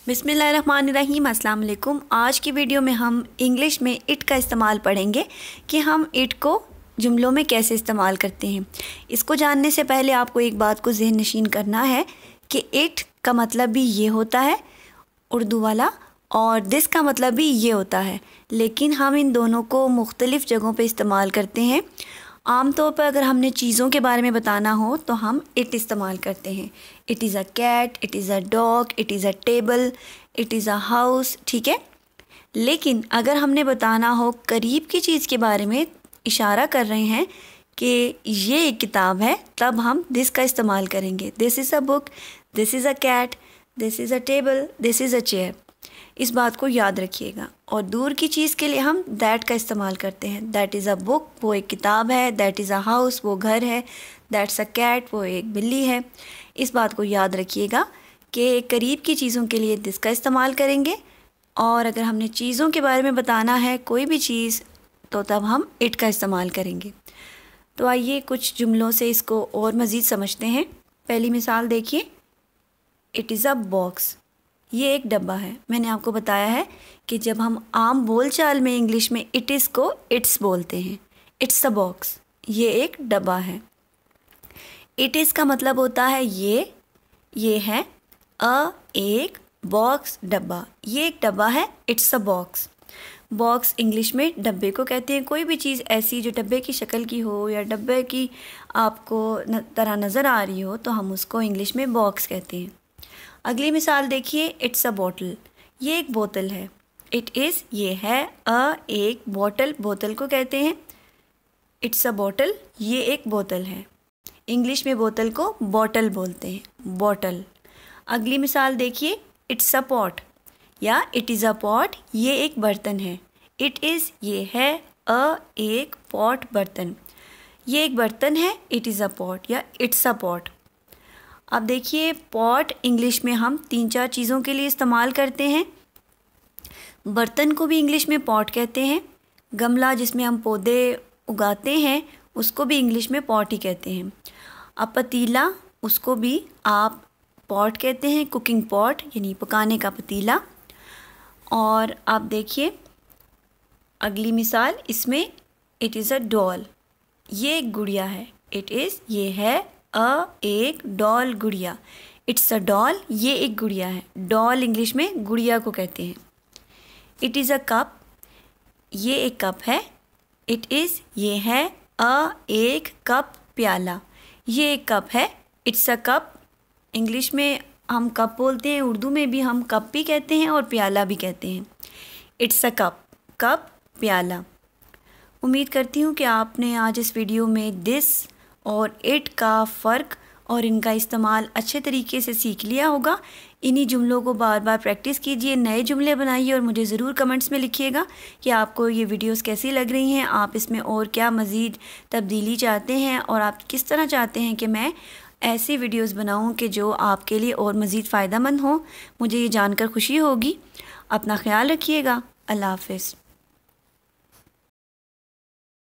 बिस्मिल्लाहिर्रहमानिर्रहीम, अस्सलाम वालेकुम। आज की वीडियो में हम इंग्लिश में इट का इस्तेमाल पढ़ेंगे कि हम इट को जुमलों में कैसे इस्तेमाल करते हैं। इसको जानने से पहले आपको एक बात को ज़हन नशीन करना है कि इट का मतलब भी ये होता है उर्दू वाला, और दिस का मतलब भी ये होता है, लेकिन हम इन दोनों को मुख्तलिफ़ जगहों पे इस्तेमाल करते हैं। आम तौर पर अगर हमने चीज़ों के बारे में बताना हो तो हम इट इस्तेमाल करते हैं। It is a cat, it is a dog, it is a table, it is a house, ठीक है। लेकिन अगर हमने बताना हो करीब की चीज़ के बारे में, इशारा कर रहे हैं कि ये एक किताब है, तब हम दिस का इस्तेमाल करेंगे। This is a book, this is a cat, this is a table, this is a chair. इस बात को याद रखिएगा। और दूर की चीज़ के लिए हम दैट का इस्तेमाल करते हैं। दैट इज़ अ बुक, वो एक किताब है। दैट इज़ अ हाउस, वो घर है। दैट्स अ कैट, वो एक बिल्ली है। इस बात को याद रखिएगा कि करीब की चीज़ों के लिए दिस का इस्तेमाल करेंगे, और अगर हमने चीज़ों के बारे में बताना है कोई भी चीज़, तो तब हम इट का इस्तेमाल करेंगे। तो आइए कुछ जुमलों से इसको और मज़ीद समझते हैं। पहली मिसाल देखिए, इट इज़ अ बॉक्स। ये एक डब्बा है। मैंने आपको बताया है कि जब हम आम बोलचाल में इंग्लिश में इट इज़ को इट्स बोलते हैं। इट्स अ बॉक्स, ये एक डब्बा है। इट इज़ का मतलब होता है ये है एक बॉक्स, डब्बा। ये एक डब्बा है, it's a box. Box English में डब्बे को कहते हैं। कोई भी चीज़ ऐसी जो डब्बे की शक्ल की हो या डब्बे की आपको तरह नज़र आ रही हो, तो हम उसको इंग्लिश में बॉक्स कहते हैं। अगली मिसाल देखिए, इट्स अ बॉटल। ये एक बोतल है। इट इज़, ये है, एक बॉटल, बोतल को कहते हैं। इट्स अ बॉटल, ये एक बोतल है। इंग्लिश में बोतल को बॉटल बोलते हैं, बॉटल। अगली मिसाल देखिए, इट्स अ पॉट या इट इज़ अ पॉट, ये एक बर्तन है। इट इज़, ये है, एक पॉट, बर्तन। ये एक बर्तन है, इट इज़ अ पॉट या इट्स अ पॉट। अब देखिए, पॉट इंग्लिश में हम 3-4 चीज़ों के लिए इस्तेमाल करते हैं। बर्तन को भी इंग्लिश में पॉट कहते हैं। गमला जिसमें हम पौधे उगाते हैं, उसको भी इंग्लिश में पॉट ही कहते हैं। अब पतीला, उसको भी आप पॉट कहते हैं, कुकिंग पॉट यानी पकाने का पतीला। और आप देखिए अगली मिसाल, इसमें इट इज़ अ डॉल। ये एक गुड़िया है। इट इज़, ये है, एक डॉल, गुड़िया। इट्स अ डॉल, ये एक गुड़िया है। डॉल इंग्लिश में गुड़िया को कहते हैं। इट इज़ अ कप, ये एक कप है। इट इज़, ये है, एक कप, प्याला। ये एक कप है। इट्स अ कप, इंग्लिश में हम कप बोलते हैं, उर्दू में भी हम कप भी कहते हैं और प्याला भी कहते हैं। इट्स अ कप, कप, प्याला। उम्मीद करती हूँ कि आपने आज इस वीडियो में दिस और इट का फ़र्क और इनका इस्तेमाल अच्छे तरीके से सीख लिया होगा। इन्हीं जुमलों को बार बार प्रैक्टिस कीजिए, नए जुमले बनाइए और मुझे ज़रूर कमेंट्स में लिखिएगा कि आपको ये वीडियोस कैसी लग रही हैं, आप इसमें और क्या मज़ीद तब्दीली चाहते हैं, और आप किस तरह चाहते हैं कि मैं ऐसी वीडियोस बनाऊं कि जो आपके लिए और मज़ीद फ़ायदेमंद हों। मुझे ये जानकर खुशी होगी। अपना ख्याल रखिएगा। अल्लाह हाफ़िज़।